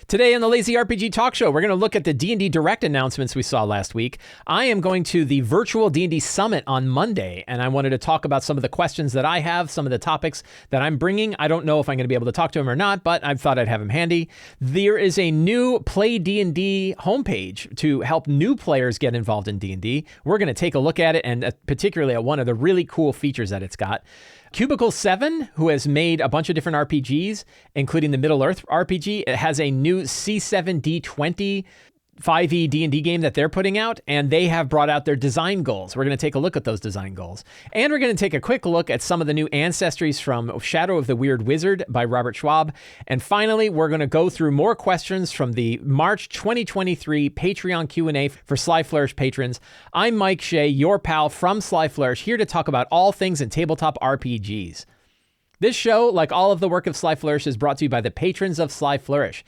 Today on the Lazy RPG Talk Show, we're going to look at the D&D Direct Announcements we saw last week. I am going to the virtual D&D Summit on Monday, and I wanted to talk about some of the questions that I have, some of the topics that I'm bringing. I don't know if I'm going to be able to talk to him or not, but I thought I'd have him handy. There is a new PlayDnD homepage to help new players get involved in D&D. We're going to take a look at it, and particularly at one of the really cool features that it's got. Cubicle 7, who has made a bunch of different RPGs, including the Middle-earth RPG, it has a new C7D20 5e D&D game that they're putting out, and they have brought out their design goals. We're going to take a look at those design goals. And we're going to take a quick look at some of the new Ancestries from Shadow of the Weird Wizard by Robert Schwab. And finally, we're going to go through more questions from the March 2023 Patreon Q&A for Sly Flourish patrons. I'm Mike Shea, your pal from Sly Flourish, here to talk about all things in tabletop RPGs. This show, like all of the work of Sly Flourish, is brought to you by the patrons of Sly Flourish.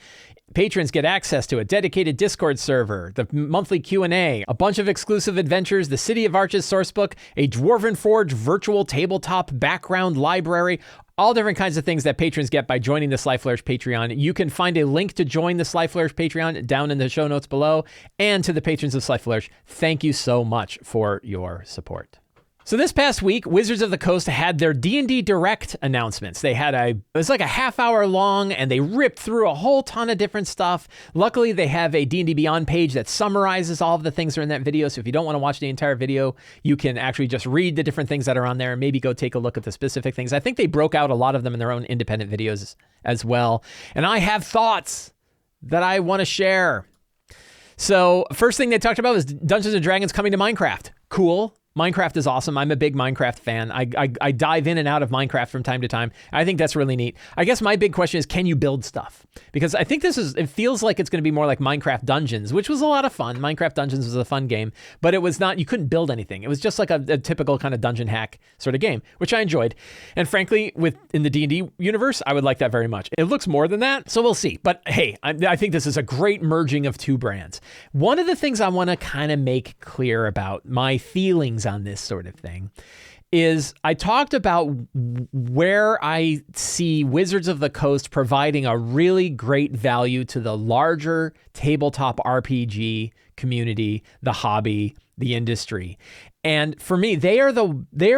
Patrons get access to a dedicated Discord server, the monthly Q&A, a bunch of exclusive adventures, the City of Arches sourcebook, a Dwarven Forge virtual tabletop background library, all different kinds of things that patrons get by joining the Sly Flourish Patreon. You can find a link to join the Sly Flourish Patreon down in the show notes below. And to the patrons of Sly Flourish, thank you so much for your support. So this past week, Wizards of the Coast had their D&D Direct announcements. It was like a half hour long, and they ripped through a whole ton of different stuff. Luckily, they have a D&D Beyond page that summarizes all of the things that are in that video. So if you don't want to watch the entire video, you can actually just read the different things that are on there and maybe go take a look at the specific things. I think they broke out a lot of them in their own independent videos as well. And I have thoughts that I want to share. So first thing they talked about was Dungeons & Dragons coming to Minecraft. Cool. Minecraft is awesome. I'm a big Minecraft fan. I dive in and out of Minecraft from time to time. I think that's really neat. I guess my big question is, can you build stuff? Because I think it feels like it's going to be more like Minecraft Dungeons, which was a lot of fun. Minecraft Dungeons was a fun game, but it was not, you couldn't build anything. It was just like a typical kind of dungeon hack sort of game, which I enjoyed. And frankly, in the D&D universe, I would like that very much. It looks more than that, so we'll see. But hey, I think this is a great merging of two brands. One of the things I want to kind of make clear about my feelings on this sort of thing is I talked about where I see Wizards of the Coast providing a really great value to the larger tabletop RPG community, the hobby, the industry. And for me, they are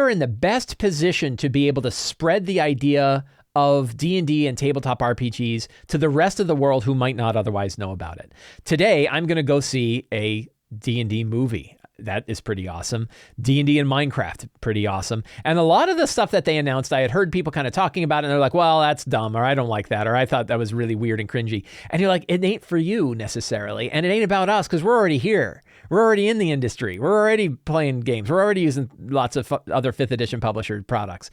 in the best position to be able to spread the idea of D&D and tabletop RPGs to the rest of the world who might not otherwise know about it. Today, I'm going to go see a D&D movie. That is pretty awesome. D&D and Minecraft, pretty awesome. And a lot of the stuff that they announced, I had heard people kind of talking about it, and they're like, well, that's dumb, or I don't like that, or I thought that was really weird and cringy. And you're like, it ain't for you necessarily, and it ain't about us, because we're already here. We're already in the industry. We're already playing games. We're already using lots of other 5th edition publisher products.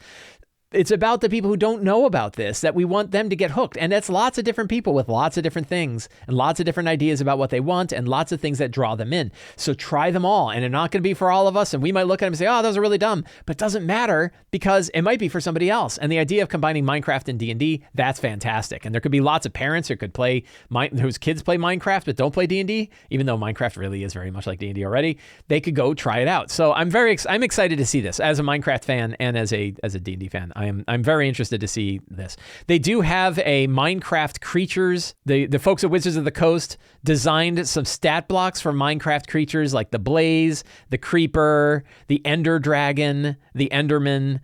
It's about the people who don't know about this, that we want them to get hooked. And that's lots of different people with lots of different things and lots of different ideas about what they want and lots of things that draw them in. So try them all. And they're not going to be for all of us. And we might look at them and say, oh, those are really dumb. But it doesn't matter because it might be for somebody else. And the idea of combining Minecraft and D&D, that's fantastic. And there could be lots of parents who could whose kids play Minecraft but don't play D&D, even though Minecraft really is very much like D&D already. They could go try it out. So I'm excited to see this as a Minecraft fan and as a D&D fan. I'm very interested to see this. They do have a Minecraft creatures. The folks at Wizards of the Coast designed some stat blocks for Minecraft creatures like the Blaze, the Creeper, the Ender Dragon, the Enderman.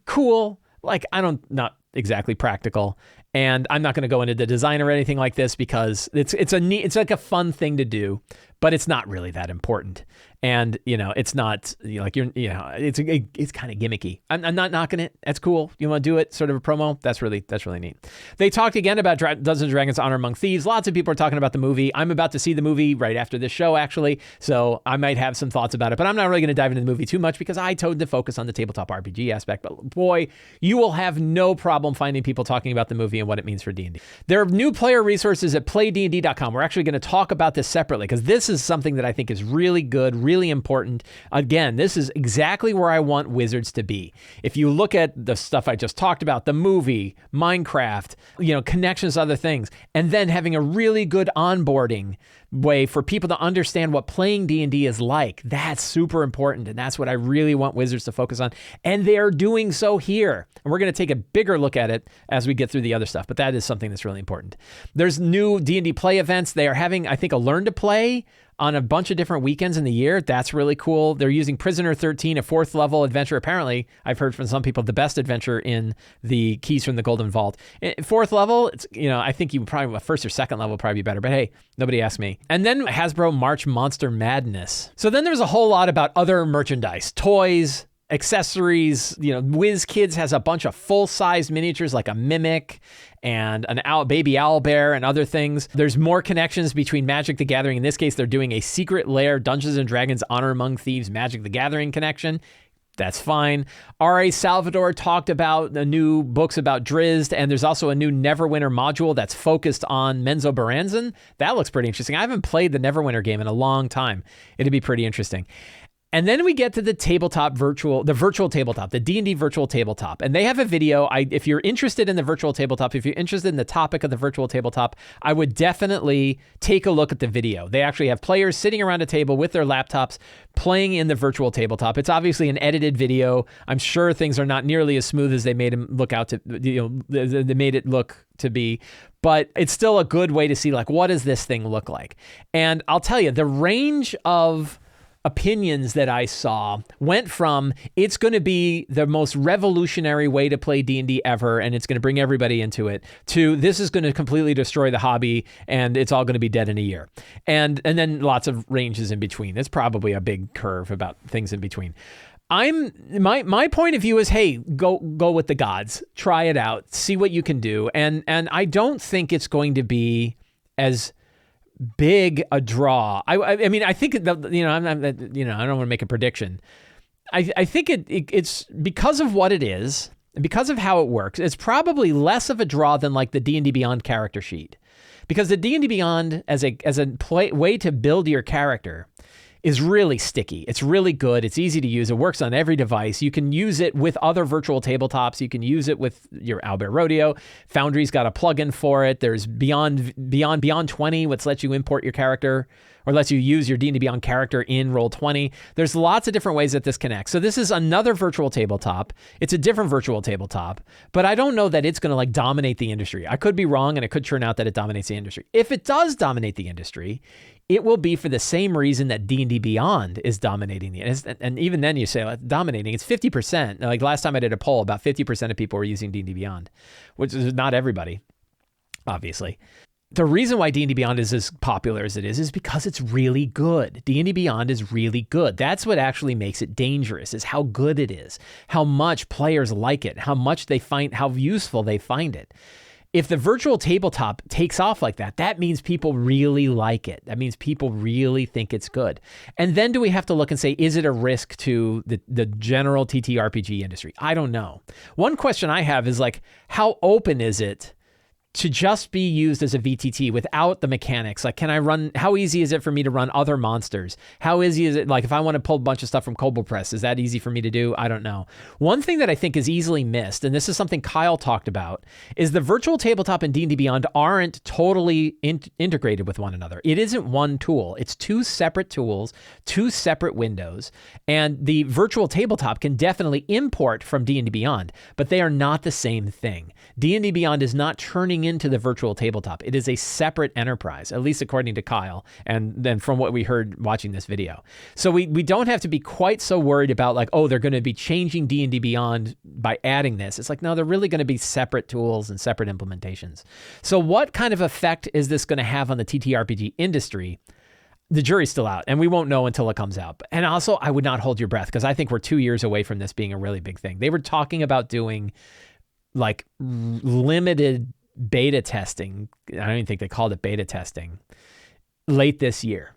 Cool. Not exactly practical. And I'm not going to go into the design or anything like this because it's like a fun thing to do, but it's not really that important. And, it's not it's kind of gimmicky. I'm not knocking it. That's cool. You want to do it, sort of a promo. That's really neat. They talked again about Dungeons & Dragons Honor Among Thieves. Lots of people are talking about the movie. I'm about to see the movie right after this show, actually. So I might have some thoughts about it, but I'm not really going to dive into the movie too much because I tend to focus on the tabletop RPG aspect. But boy, you will have no problem finding people talking about the movie and what it means for D&D. There are new player resources at PlayDnD.com. We're actually going to talk about this separately because this is something that I think is really good, really important. Again, this is exactly where I want Wizards to be. If you look at the stuff I just talked about, the movie, Minecraft, connections to other things, and then having a really good onboarding way for people to understand what playing D&D is like, that's super important. And that's what I really want Wizards to focus on. And they're doing so here. And we're going to take a bigger look at it as we get through the other stuff. But that is something that's really important. There's new D&D play events. They are having, I think, a learn to play on a bunch of different weekends in the year. That's really cool. They're using Prisoner 13, a 4th level adventure. Apparently, I've heard from some people, the best adventure in the Keys from the Golden Vault. 4th level, it's, I think you probably, 1st or 2nd level would probably be better, but hey, nobody asked me. And then Hasbro March Monster Madness. So then there's a whole lot about other merchandise, toys, accessories. WizKids has a bunch of full-size miniatures like a Mimic and an baby owlbear and other things. There's more connections between Magic the Gathering. In this case, they're doing a Secret Lair Dungeons & Dragons Honor Among Thieves Magic the Gathering connection. That's fine. R.A. Salvador talked about the new books about Drizzt, and there's also a new Neverwinter module that's focused on Menzoberranzan. That looks pretty interesting. I haven't played the Neverwinter game in a long time. It'd be pretty interesting. And then we get to the virtual tabletop, the D&D virtual tabletop. And they have a video. If you're interested in the virtual tabletop, if you're interested in the topic of the virtual tabletop, I would definitely take a look at the video. They actually have players sitting around a table with their laptops playing in the virtual tabletop. It's obviously an edited video. I'm sure things are not nearly as smooth as they made them look out to, they made it look to be, but it's still a good way to see, like, what does this thing look like? And I'll tell you, the range of opinions that I saw went from it's going to be the most revolutionary way to play D&D ever and it's going to bring everybody into it to this is going to completely destroy the hobby and it's all going to be dead in a year. And then lots of ranges in between. It's probably a big curve about things in between. My point of view is, hey, go with the gods, try it out, see what you can do. And I don't think it's going to be as big a draw. I mean, I think I don't want to make a prediction. I think it's because of what it is and because of how it works. It's probably less of a draw than like the D&D Beyond character sheet, because the D&D Beyond as a way to build your character is really sticky. It's really good. It's easy to use. It works on every device. You can use it with other virtual tabletops. You can use it with your Owlbear Rodeo. Foundry's got a plugin for it. There's Beyond 20, which lets you import your character or lets you use your D&D Beyond character in Roll20. There's lots of different ways that this connects. So this is another virtual tabletop. It's a different virtual tabletop, but I don't know that it's going to like dominate the industry. I could be wrong, and it could turn out that it dominates the industry. If it does dominate the industry, it will be for the same reason that D&D Beyond is dominating the industry. And even then you say like, dominating, it's 50%. Like last time I did a poll, about 50% of people were using D&D Beyond, which is not everybody, obviously. The reason why D&D Beyond is as popular as it is because it's really good. D&D Beyond is really good. That's what actually makes it dangerous, is how good it is, how much players like it, how useful they find it. If the virtual tabletop takes off like that, that means people really like it. That means people really think it's good. And then do we have to look and say, is it a risk to the general TTRPG industry? I don't know. One question I have is like, how open is it to just be used as a VTT without the mechanics? Like, how easy is it for me to run other monsters? How easy is it, like, if I want to pull a bunch of stuff from Kobold Press, is that easy for me to do? I don't know. One thing that I think is easily missed, and this is something Kyle talked about, is the virtual tabletop and D&D Beyond aren't totally integrated with one another. It isn't one tool. It's two separate tools, two separate windows, and the virtual tabletop can definitely import from D&D Beyond, but they are not the same thing. D&D Beyond is not turning into the virtual tabletop. It is a separate enterprise, at least according to Kyle, and then from what we heard watching this video. So we don't have to be quite so worried about like, oh, they're going to be changing D&D Beyond by adding this. It's like, no, they're really going to be separate tools and separate implementations. So what kind of effect is this going to have on the TTRPG industry? The jury's still out, and we won't know until it comes out. And also, I would not hold your breath, because I think we're 2 years away from this being a really big thing. They were talking about doing like limited beta testing. I don't even think they called it beta testing late this year.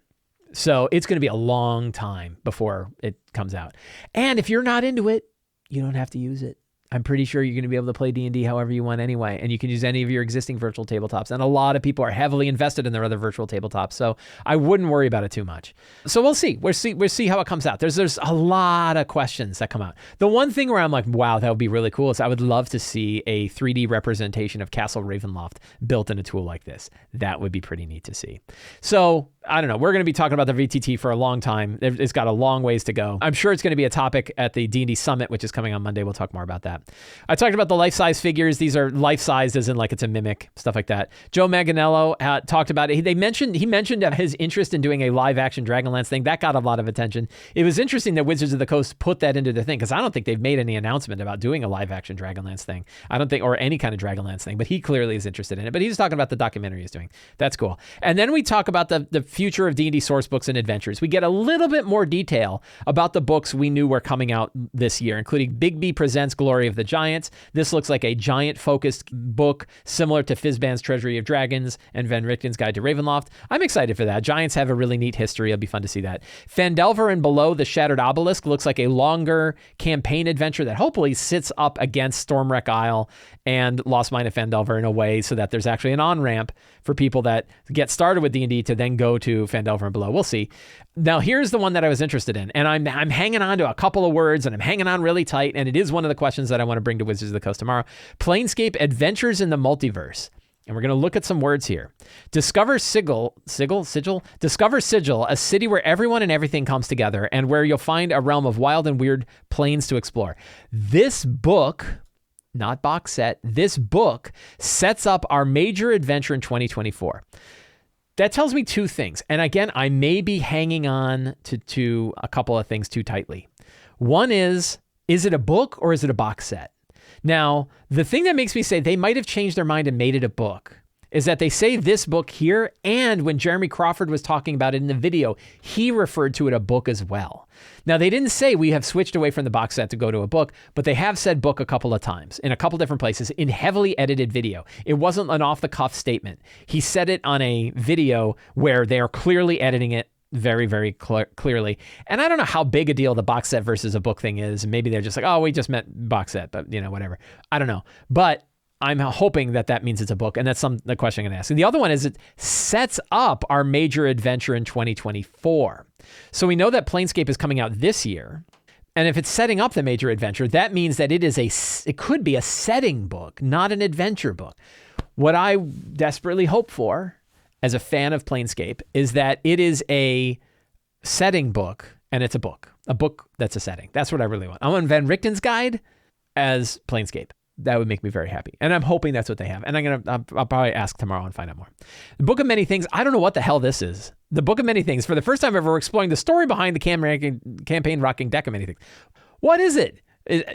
So it's going to be a long time before it comes out. And if you're not into it, you don't have to use it. I'm pretty sure you're going to be able to play D&D however you want anyway, and you can use any of your existing virtual tabletops. And a lot of people are heavily invested in their other virtual tabletops, so I wouldn't worry about it too much. So we'll see. We'll see how it comes out. There's a lot of questions that come out. The one thing where I'm like, wow, that would be really cool is I would love to see a 3D representation of Castle Ravenloft built in a tool like this. That would be pretty neat to see. So I don't know. We're going to be talking about the VTT for a long time. It's got a long ways to go. I'm sure it's going to be a topic at the D&D Summit, which is coming on Monday. We'll talk more about that. I talked about the life-size figures. These are life-sized as in like it's a mimic, stuff like that. Joe Manganiello talked about it. He mentioned his interest in doing a live-action Dragonlance thing. That got a lot of attention. It was interesting that Wizards of the Coast put that into their thing, because I don't think they've made any announcement about doing a live-action Dragonlance thing. I don't think, or any kind of Dragonlance thing, but he clearly is interested in it. But he's talking about the documentary he's doing. That's cool. And then we talk about the future of D&D source books and adventures. We get a little bit more detail about the books we knew were coming out this year, including Big B Presents Glory of the Giants. This looks like a giant-focused book similar to Fizban's Treasury of Dragons and Van Richten's Guide to Ravenloft. I'm excited for that. Giants have a really neat history. It'll be fun to see that. Phandelver and Below the Shattered Obelisk looks like a longer campaign adventure that hopefully sits up against Stormwreck Isle and Lost Mine of Phandelver in a way so that there's actually an on-ramp for people that get started with D&D to then go to Phandelver and Below. We'll see. Now, here's the one that I was interested in, and I'm hanging on to a couple of words, and I'm hanging on really tight, and it is one of the questions that I want to bring to Wizards of the Coast tomorrow. Planescape Adventures in the Multiverse. And we're going to look at some words here. Discover Sigil, a city where everyone and everything comes together and where you'll find a realm of wild and weird planes to explore. This book, not box set, this book sets up our major adventure in 2024. That tells me two things. And again, I may be hanging on to a couple of things too tightly. One is it a book or is it a box set? Now, the thing that makes me say they might have changed their mind and made it a book is that they say this book here, and when Jeremy Crawford was talking about it in the video, he referred to it a book as well. Now, they didn't say we have switched away from the box set to go to a book, but they have said book a couple of times in a couple different places in heavily edited video. It wasn't an off-the-cuff statement. He said it on a video where they are clearly editing it very, very clearly. And I don't know how big a deal the box set versus a book thing is. Maybe they're just like, oh, we just meant box set, but whatever. I don't know. But I'm hoping that means it's a book, and that's the question I'm going to ask. And the other one is it sets up our major adventure in 2024. So we know that Planescape is coming out this year, and if it's setting up the major adventure, that means that it could be a setting book, not an adventure book. What I desperately hope for as a fan of Planescape is that it is a setting book, and it's a book that's a setting. That's what I really want. I want Van Richten's Guide as Planescape. That would make me very happy. And I'm hoping that's what they have. And I'll probably ask tomorrow and find out more. The Book of Many Things. I don't know what the hell this is. The Book of Many Things. For the first time ever, we're exploring the story behind the campaign rocking deck of many things. What is it?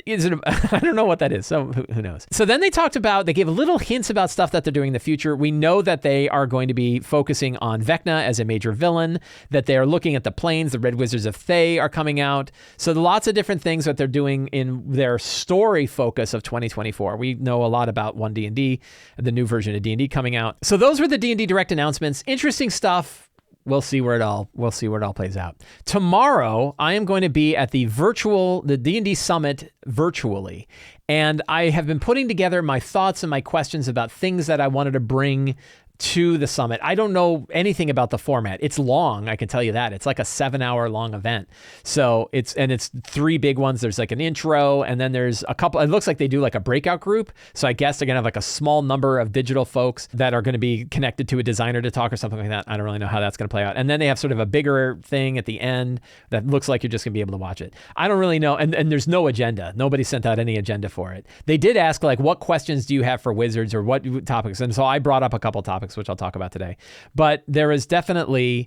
Is it? I don't know what that is. So who knows? So then they gave little hints about stuff that they're doing in the future. We know that they are going to be focusing on Vecna as a major villain, that they are looking at the planes. The Red Wizards of Thay are coming out. So lots of different things that they're doing in their story focus of 2024. We know a lot about 1D&D, the new version of D&D coming out. So those were the D&D Direct Announcements. Interesting stuff. We'll see where it all plays out. Tomorrow, I am going to be at the D&D Summit virtually. And I have been putting together my thoughts and my questions about things that I wanted to bring to the summit. I don't know anything about the format. It's long, I can tell you that. It's like a 7-hour long event. So it's 3 big ones. There's like an intro, and then there's a couple. It looks like they do like a breakout group. So I guess they're gonna have like a small number of digital folks that are gonna be connected to a designer to talk or something like that. I don't really know how that's gonna play out. And then they have sort of a bigger thing at the end that looks like you're just gonna be able to watch it. I don't really know. And there's no agenda. Nobody sent out any agenda for it. They did ask like, what questions do you have for Wizards or what topics? And so I brought up a couple topics, which I'll talk about today. But there is definitely,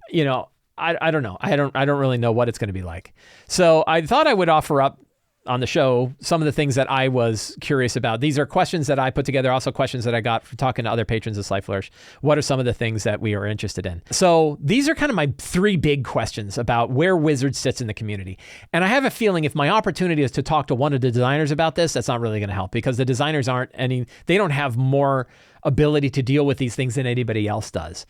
I don't know. I don't really know what it's going to be like. So I thought I would offer up on the show some of the things that I was curious about. These are questions that I put together, also questions that I got from talking to other patrons of Sly Flourish. What are some of the things that we are interested in? So these are kind of my 3 big questions about where Wizards sits in the community. And I have a feeling if my opportunity is to talk to one of the designers about this, that's not really going to help, because the designers they don't have more ability to deal with these things than anybody else does.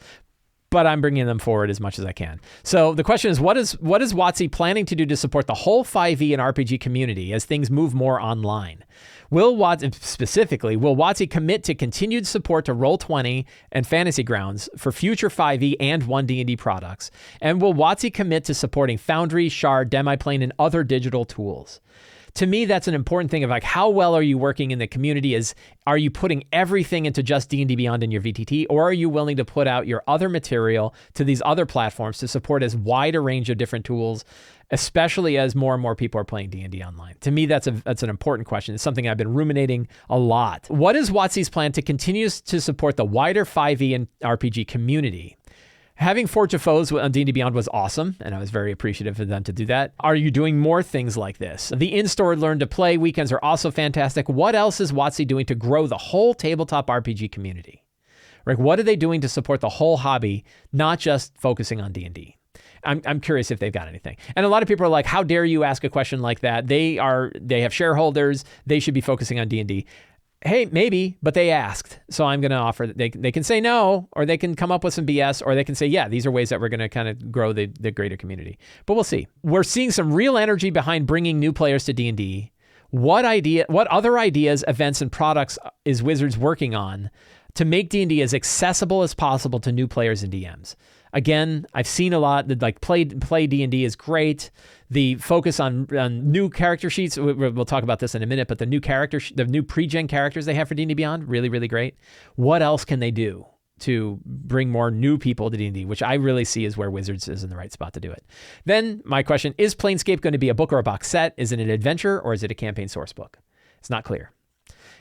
but I'm bringing them forward as much as I can. So the question is, what is WotC planning to do to support the whole 5e and RPG community as things move more online? Will WotC commit to continued support to Roll20 and Fantasy Grounds for future 5e and 1D&D products? And will WotC commit to supporting Foundry, Shard, Demiplane, and other digital tools? To me, that's an important thing of like, how well are you working in the community? Are you putting everything into just D&D Beyond in your VTT, or are you willing to put out your other material to these other platforms to support as wide a range of different tools, especially as more and more people are playing D&D online? To me, that's an important question. It's something I've been ruminating a lot. What is WotC's plan to continue to support the wider 5e and RPG community? Having Forge of Foes on D&D Beyond was awesome, and I was very appreciative of them to do that. Are you doing more things like this? The in-store Learn to Play weekends are also fantastic. What else is WotC doing to grow the whole tabletop RPG community? Right? What are they doing to support the whole hobby, not just focusing on D&D? I'm curious if they've got anything. And a lot of people are like, how dare you ask a question like that? They have shareholders. They should be focusing on D&D. Hey, maybe, but they asked. So I'm going to offer that they can say no, or they can come up with some BS, or they can say, yeah, these are ways that we're going to kind of grow the greater community. But we'll see. We're seeing some real energy behind bringing new players to D&D. What other ideas, events, and products is Wizards working on to make D&D as accessible as possible to new players and DMs? Again, I've seen a lot that like play D&D is great. The focus on new character sheets, we'll talk about this in a minute, but the new pre-gen characters they have for D&D Beyond, really, really great. What else can they do to bring more new people to D&D, which I really see is where Wizards is in the right spot to do it? Then my question, is Planescape going to be a book or a box set? Is it an adventure, or is it a campaign source book? It's not clear.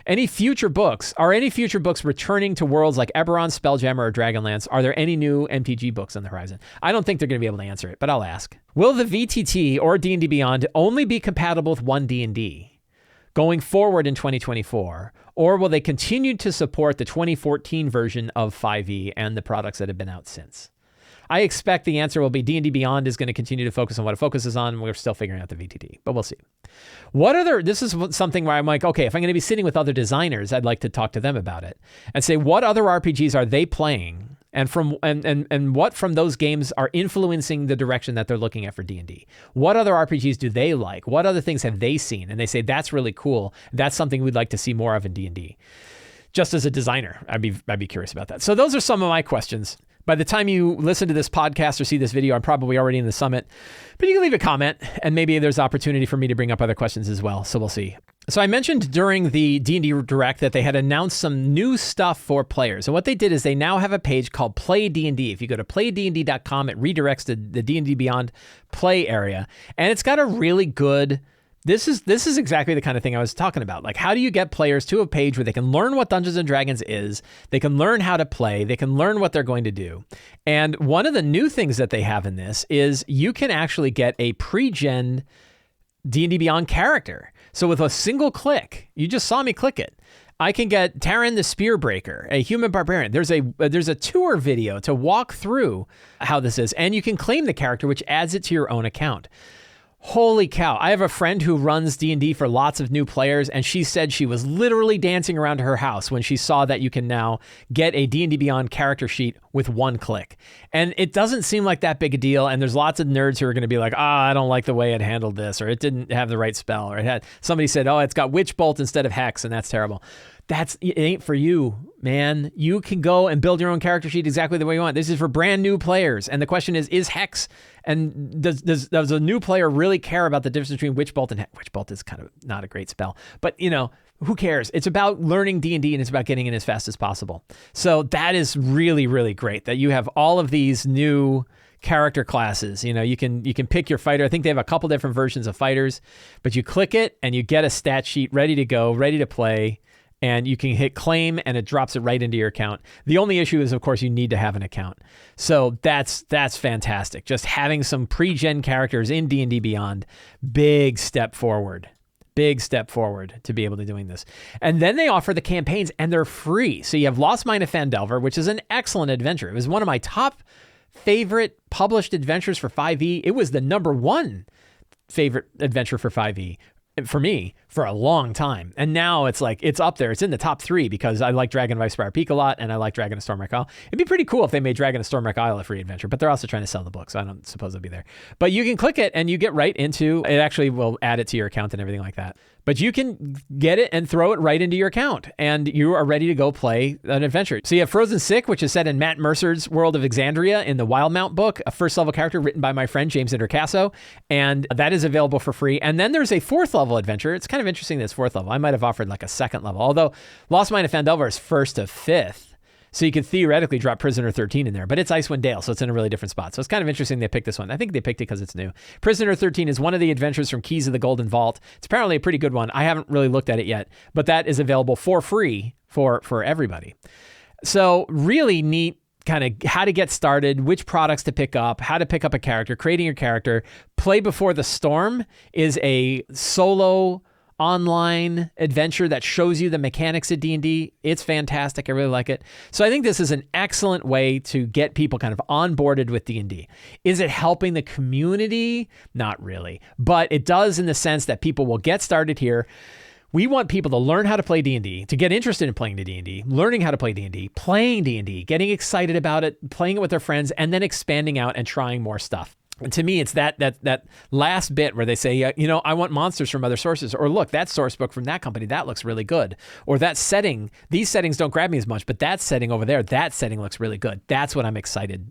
Are any future books returning to worlds like Eberron, Spelljammer, or Dragonlance? Are there any new MTG books on the horizon? I don't think they're going to be able to answer it, but I'll ask. Will the VTT or D&D Beyond only be compatible with 1D&D going forward in 2024? Or will they continue to support the 2014 version of 5e and the products that have been out since? I expect the answer will be D&D Beyond is going to continue to focus on what it focuses on. We're still figuring out the VTT, but we'll see. This is something where I'm like, okay, if I'm going to be sitting with other designers, I'd like to talk to them about it and say, what other RPGs are they playing? And what from those games are influencing the direction that they're looking at for D&D? What other RPGs do they like? What other things have they seen? And they say, that's really cool. That's something we'd like to see more of in D&D. Just as a designer, I'd be curious about that. So those are some of my questions. By the time you listen to this podcast or see this video, I'm probably already in the summit, but you can leave a comment and maybe there's opportunity for me to bring up other questions as well. So we'll see. So I mentioned during the D&D Direct that they had announced some new stuff for players. And what they did is they now have a page called PlayDnD. If you go to playdnd.com, it redirects to the D&D Beyond play area. And it's got a really good... This is exactly the kind of thing I was talking about. Like, how do you get players to a page where they can learn what Dungeons & Dragons is, they can learn how to play, they can learn what they're going to do. And one of the new things that they have in this is you can actually get a pre-gen D&D Beyond character. So with a single click, you just saw me click it, I can get Taran the Spearbreaker, a human barbarian. There's a tour video to walk through how this is, and you can claim the character, which adds it to your own account. Holy cow. I have a friend who runs D&D for lots of new players, and she said she was literally dancing around her house when she saw that you can now get a D&D Beyond character sheet with one click. And it doesn't seem like that big a deal, and there's lots of nerds who are going to be like, I don't like the way it handled this, or it didn't have the right spell, or somebody said, it's got Witch Bolt instead of Hex, and that's terrible. It ain't for you, man. You can go and build your own character sheet exactly the way you want. This is for brand new players. And the question is Hex, and does a new player really care about the difference between Witch Bolt and Hex? Witch Bolt is kind of not a great spell, but who cares? It's about learning D&D, and it's about getting in as fast as possible. So that is really, really great that you have all of these new character classes. You can pick your fighter. I think they have a couple different versions of fighters, but you click it and you get a stat sheet ready to go, ready to play. And you can hit claim and it drops it right into your account. The only issue is, of course, you need to have an account. So that's fantastic. Just having some pre-gen characters in D&D Beyond, big step forward to be able to doing this. And then they offer the campaigns and they're free. So you have Lost Mine of Phandelver, which is an excellent adventure. It was one of my top favorite published adventures for 5e. It was the number one favorite adventure for 5e. for me for a long time. And now it's like, it's up there. It's in the top 3 because I like Dragon of Icespire Peak a lot and I like Dragon of Stormwreck Isle. It'd be pretty cool if they made Dragon of Stormwreck Isle a free adventure, but they're also trying to sell the book, so I don't suppose it'll be there. But you can click it and you get right into it. Actually will add it to your account and everything like that. But you can get it and throw it right into your account and you are ready to go play an adventure. So you have Frozen Sick, which is set in Matt Mercer's world of Exandria in the Wildmount book, a first level character written by my friend James Intercasso, and that is available for free. And then there's a 4th level adventure. It's kind of interesting this 4th level. I might have offered like a 2nd level, although Lost Mine of Phandelver is 1st to 5th. So you could theoretically drop Prisoner 13 in there, but it's Icewind Dale, so it's in a really different spot. So it's kind of interesting they picked this one. I think they picked it because it's new. Prisoner 13 is one of the adventures from Keys of the Golden Vault. It's apparently a pretty good one. I haven't really looked at it yet, but that is available for free for everybody. So really neat kind of how to get started, which products to pick up, how to pick up a character, creating your character. Play Before the Storm is a solo online adventure that shows you the mechanics of D&D. It's fantastic. I really like it. So I think this is an excellent way to get people kind of onboarded with D&D. Is it helping the community? Not really, but it does in the sense that people will get started here. We want people to learn how to play D&D, to get interested in playing the D&D, learning how to play D&D, playing D&D, getting excited about it, playing it with their friends, and then expanding out and trying more stuff. And to me, it's that last bit where they say, I want monsters from other sources, or look, that source book from that company, that looks really good. Or that setting, these settings don't grab me as much, but that setting over there, that setting looks really good. That's what I'm excited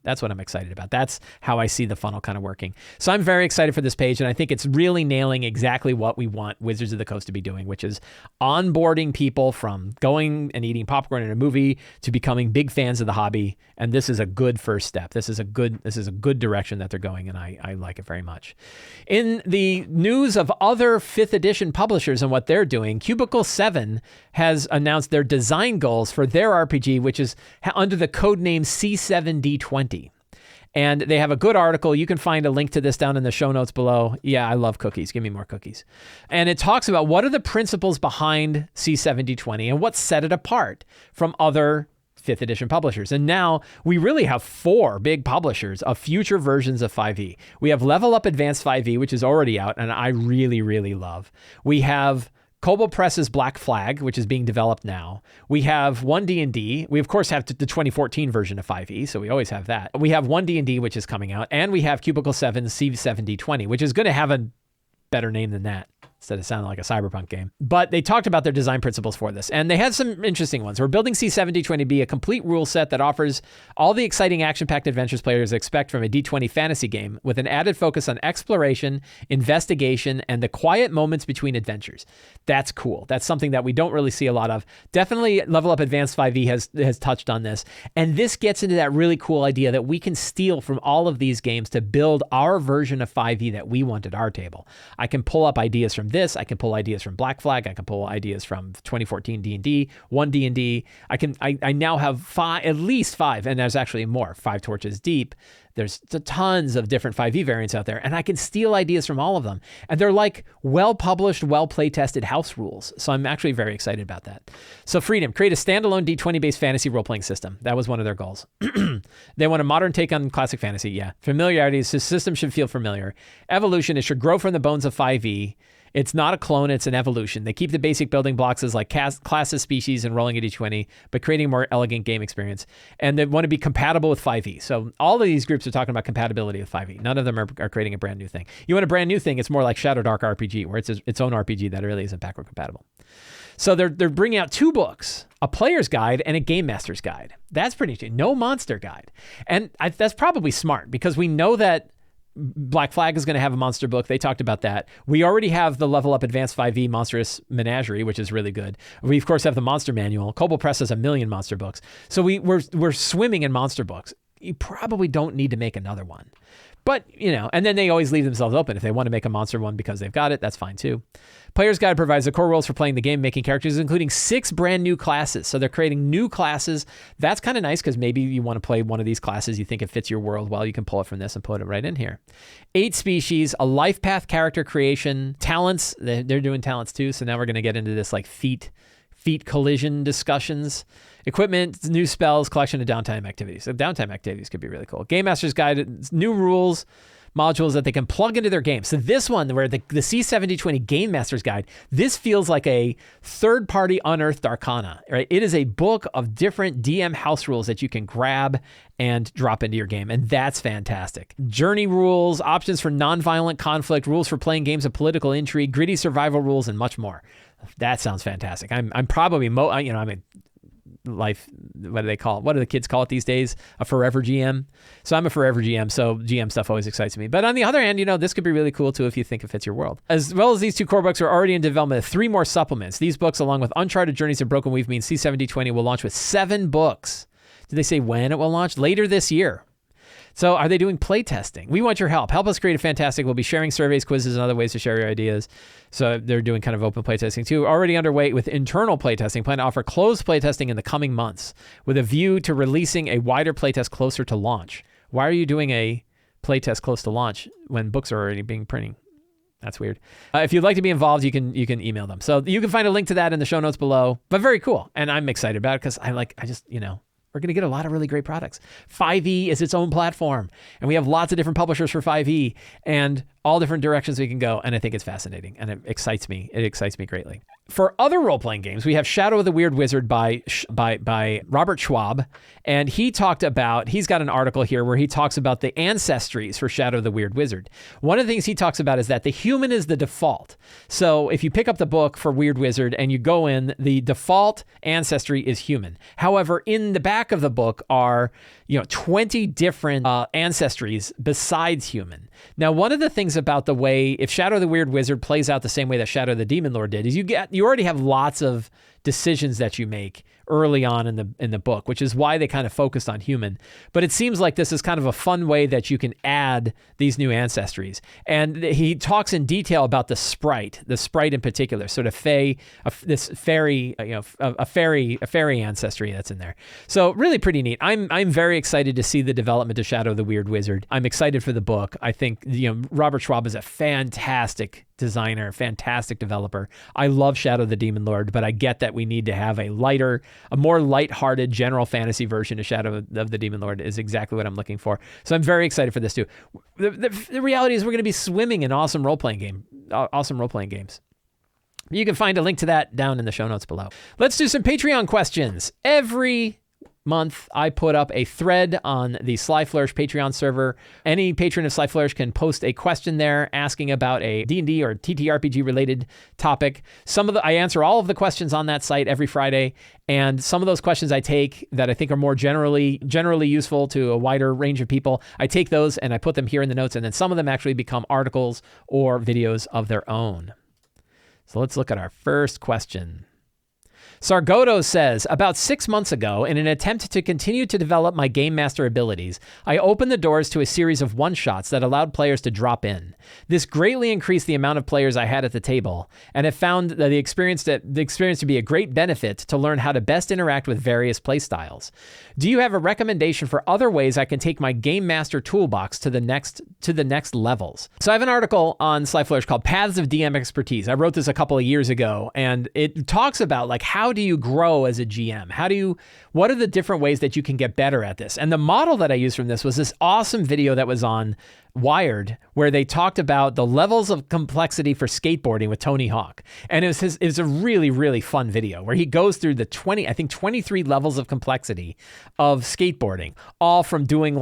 about. That's how I see the funnel kind of working. So I'm very excited for this page, and I think it's really nailing exactly what we want Wizards of the Coast to be doing, which is onboarding people from going and eating popcorn in a movie to becoming big fans of the hobby. And this is a good first step. This is a good direction that they're going in. I like it very much. In the news of other 5th edition publishers and what they're doing, Cubicle 7 has announced their design goals for their RPG, which is under the codename C7D20. And they have a good article. You can find a link to this down in the show notes below. Yeah, I love cookies. Give me more cookies. And it talks about what are the principles behind C7D20 and what set it apart from other 5th edition publishers. And now we really have 4 big publishers of future versions of 5e. We have Level Up Advanced 5e, which is already out, and I really, really love. We have Kobold Press's Black Flag, which is being developed now. We have 1D&D. We, of course, have the 2014 version of 5e, so we always have that. We have 1D&D, which is coming out, and we have Cubicle 7's C7D20, which is going to have a better name than that, instead of sounding like a cyberpunk game. But they talked about their design principles for this, and they had some interesting ones. We're building C7D20 to be a complete rule set that offers all the exciting action-packed adventures players expect from a D20 fantasy game, with an added focus on exploration, investigation, and the quiet moments between adventures. That's cool. That's something that we don't really see a lot of. Definitely Level Up Advanced 5e has touched on this, and this gets into that really cool idea that we can steal from all of these games to build our version of 5e that we want at our table. I can pull up ideas from this. I can pull ideas from Black Flag. I can pull ideas from 2014 D&D, 1D&D. I now have at least 5, and there's actually more, 5 Torches deep. There's tons of different 5e variants out there, and I can steal ideas from all of them. And they're like well-published, well-play-tested house rules. So I'm actually very excited about that. So Freedom, create a standalone D20-based fantasy role-playing system. That was one of their goals. They want a modern take on classic fantasy, yeah. Familiarity, the system should feel familiar. Evolution, it should grow from the bones of 5e. It's not a clone, it's an evolution. They keep the basic building blocks as like classes, species, and rolling a d20, but creating a more elegant game experience. And they want to be compatible with 5e. So all of these groups are talking about compatibility with 5e. None of them are creating a brand new thing. You want a brand new thing, it's more like Shadow Dark RPG, where it's its own RPG that really isn't backward compatible. So they're bringing out 2 books, a player's guide and a game master's guide. That's pretty interesting. No monster guide. And that's probably smart, because we know that Black Flag is going to have a monster book. They talked about that. We already have the Level Up Advanced 5e Monstrous Menagerie, which is really good. We, of course, have the Monster Manual. Kobold Press has 1 million monster books. So we're swimming in monster books. You probably don't need to make another one. But, and then they always leave themselves open. If they want to make a monster one because they've got it, that's fine too. Player's Guide provides the core rules for playing the game, making characters, including 6 brand new classes. So they're creating new classes. That's kind of nice, because maybe you want to play one of these classes, you think it fits your world well, you can pull it from this and put it right in here. 8 species, a life path character creation, talents. They're doing talents too. So now we're going to get into this like feat collision discussions. Equipment, new spells, collection of downtime activities. So downtime activities could be really cool. Game Master's Guide, new rules, modules that they can plug into their game. So this one, where the C7D20 Game Master's Guide, this feels like a third-party unearthed arcana, right? It is a book of different DM house rules that you can grab and drop into your game, and that's fantastic. Journey rules, options for non-violent conflict, rules for playing games of political intrigue, gritty survival rules, and much more. That sounds fantastic. I'm probably I'm a life, what do they call it? What do the kids call it these days? A forever GM. So I'm a forever GM, so GM stuff always excites me. But on the other hand, this could be really cool too if you think it fits your world. As well as these 2 core books are already in development, 3 more supplements. These books, along with Uncharted Journeys and Broken Weave, mean C7D20 will launch with 7 books. Did they say when it will launch? Later this year. So are they doing playtesting? We want your help. Help us create a fantastic. We'll be sharing surveys, quizzes, and other ways to share your ideas. So they're doing kind of open playtesting too. Already underway with internal playtesting. Plan to offer closed playtesting in the coming months with a view to releasing a wider playtest closer to launch. Why are you doing a playtest close to launch when books are already being printed? That's weird. If you'd like to be involved, you can email them. So you can find a link to that in the show notes below. But very cool. And I'm excited about it because we're going to get a lot of really great products. 5e is its own platform, and we have lots of different publishers for 5e and all different directions we can go, and I think it's fascinating, and it excites me. It excites me greatly. For other role-playing games, we have Shadow of the Weird Wizard by Robert Schwab, and he's got an article here where he talks about the ancestries for Shadow of the Weird Wizard. One of the things he talks about is that the human is the default. So if you pick up the book for Weird Wizard and you go in, the default ancestry is human. However, in the back of the book are 20 different ancestries besides human. Now, one of the things about the way, if Shadow of the Weird Wizard plays out the same way that Shadow of the Demon Lord did, is you already have lots of decisions that you make early on in the book, which is why they kind of focused on human. But it seems like this is kind of a fun way that you can add these new ancestries. And he talks in detail about the sprite in particular, sort of fairy ancestry that's in there. So really pretty neat. I'm very excited to see the development of Shadow of the Weird Wizard. I'm excited for the book. I think Robert Schwab is a fantastic designer, fantastic developer. I love Shadow of the Demon Lord, but I get that we need to have a more lighthearted general fantasy version of Shadow of the Demon Lord is exactly what I'm looking for. So I'm very excited for this too. The reality is we're going to be swimming in awesome role-playing games. You can find a link to that down in the show notes below. Let's do some Patreon questions. Every month, I put up a thread on the Sly Flourish Patreon server. Any patron of Sly Flourish can post a question there asking about a D&D or TTRPG related topic. I answer all of the questions on that site every Friday, and some of those questions I take that I think are more generally useful to a wider range of people, I take those and I put them here in the notes, and then some of them actually become articles or videos of their own. So let's look at our first question. Sargoto says, about 6 months ago, in an attempt to continue to develop my Game Master abilities, I opened the doors to a series of one-shots that allowed players to drop in. This greatly increased the amount of players I had at the table, and have found that the experience to be a great benefit to learn how to best interact with various playstyles. Do you have a recommendation for other ways I can take my Game Master toolbox to the next levels? So I have an article on Sly Flourish called Paths of DM Expertise. I wrote this a couple of years ago, and it talks about how do you grow as a GM? What are the different ways that you can get better at this? And the model that I used from this was this awesome video that was on Wired, where they talked about the levels of complexity for skateboarding with Tony Hawk. And it was a really, really fun video where he goes through the 23 levels of complexity of skateboarding, all from doing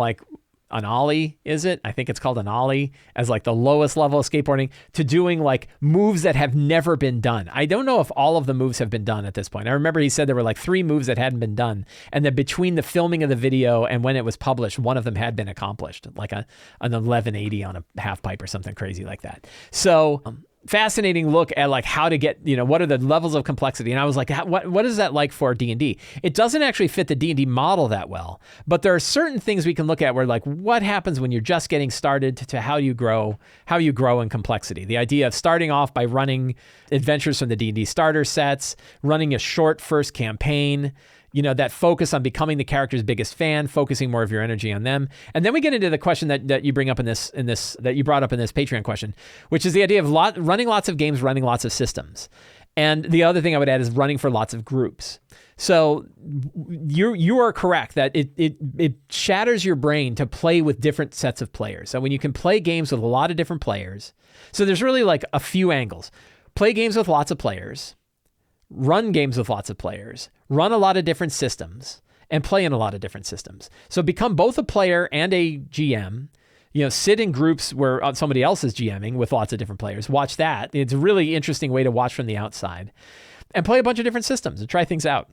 an ollie, is it? I think it's called an ollie as the lowest level of skateboarding, to doing moves that have never been done. I don't know if all of the moves have been done at this point. I remember he said there were 3 moves that hadn't been done, and that between the filming of the video and when it was published, one of them had been accomplished, an 1180 on a half pipe or something crazy like that. So fascinating look at how to get, what are the levels of complexity. And I was like, what is that like for D&D? It doesn't actually fit the D&D model that well, but there are certain things we can look at where what happens when you're just getting started to how you grow in complexity. The idea of starting off by running adventures from the D&D starter sets, running a short first campaign, that focus on becoming the character's biggest fan, focusing more of your energy on them. And then we get into the question that you bring up that you brought up in this Patreon question, which is the idea of running lots of games, running lots of systems. And the other thing I would add is running for lots of groups. So you are correct that it shatters your brain to play with different sets of players. So when you can play games with a lot of different players, so there's really like a few angles. Play games with lots of players, run games with lots of players, run a lot of different systems, and play in a lot of different systems. So become both a player and a GM. Sit in groups where somebody else is GMing with lots of different players. Watch that. It's a really interesting way to watch from the outside. And play a bunch of different systems and try things out.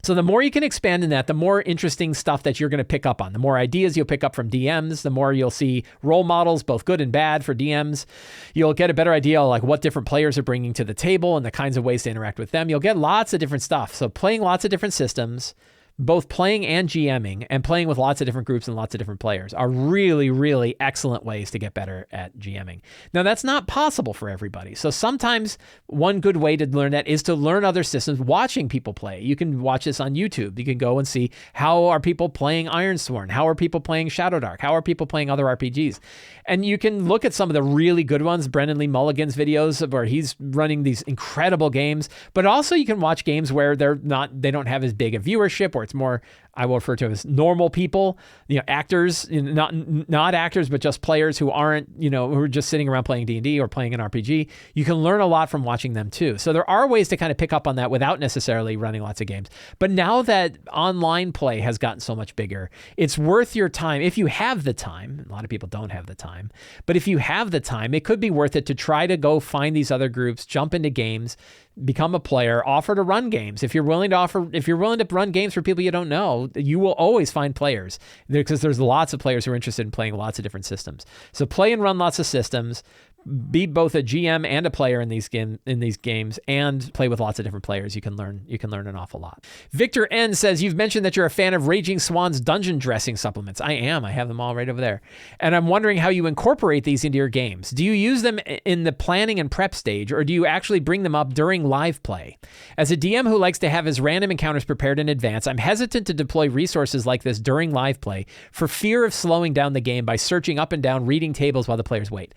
So the more you can expand in that, the more interesting stuff that you're going to pick up on. The more ideas you'll pick up from DMs, the more you'll see role models, both good and bad for DMs. You'll get a better idea of like what different players are bringing to the table and the kinds of ways to interact with them. You'll get lots of different stuff. So playing lots of different systems, both playing and GMing, and playing with lots of different groups and lots of different players are really, really excellent ways to get better at GMing. Now, that's not possible for everybody. So sometimes one good way to learn that is to learn other systems, watching people play. You can watch this on YouTube. You can go and see how are people playing Ironsworn? How are people playing Shadowdark? How are people playing other RPGs? And you can look at some of the really good ones, Brendan Lee Mulligan's videos where he's running these incredible games, but also you can watch games where they don't have as big a viewership, or it's more, I will refer to them as normal people, actors, not actors, but just players who aren't, who are just sitting around playing D&D or playing an RPG. You can learn a lot from watching them too. So there are ways to kind of pick up on that without necessarily running lots of games. But now that online play has gotten so much bigger, it's worth your time. If you have the time, a lot of people don't have the time, but if you have the time, it could be worth it to try to go find these other groups, jump into games, become a player, offer to run games. If you're willing to run games for people you don't know, you will always find players because there's lots of players who are interested in playing lots of different systems. So play and run lots of systems, be both a GM and a player in these games, and play with lots of different players. You can learn an awful lot. Victor N says, you've mentioned that you're a fan of Raging Swan's dungeon dressing supplements. I am. I have them all right over there. And I'm wondering how you incorporate these into your games. Do you use them in the planning and prep stage, or do you actually bring them up during live play? As a DM who likes to have his random encounters prepared in advance, I'm hesitant to deploy resources like this during live play for fear of slowing down the game by searching up and down, reading tables while the players wait.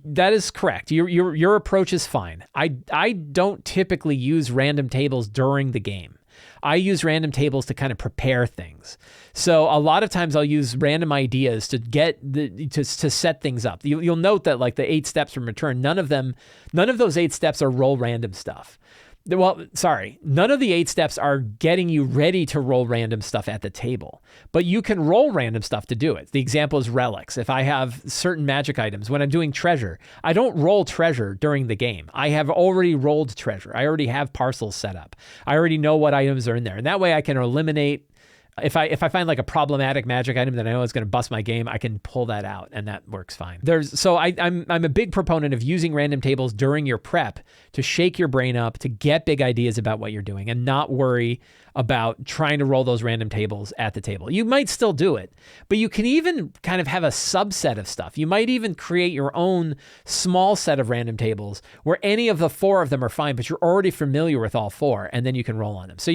That is correct. Your approach is fine. I don't typically use random tables during the game. I use random tables to kind of prepare things. So a lot of times I'll use random ideas to to set things up. You'll note that like the 8 steps from return, none of those 8 steps are roll random stuff. Well, sorry, none of the 8 steps are getting you ready to roll random stuff at the table, but you can roll random stuff to do it. The example is relics. If I have certain magic items, when I'm doing treasure, I don't roll treasure during the game. I have already rolled treasure. I already have parcels set up. I already know what items are in there. And that way I can eliminate, if I find like a problematic magic item that I know is going to bust my game, I can pull that out, and that works fine. I'm a big proponent of using random tables during your prep to shake your brain up, to get big ideas about what you're doing, and not worry about trying to roll those random tables at the table. You might still do it, but you can even kind of have a subset of stuff. You might even create your own small set of random tables where any of the 4 of them are fine, but you're already familiar with all 4, and then you can roll on them. So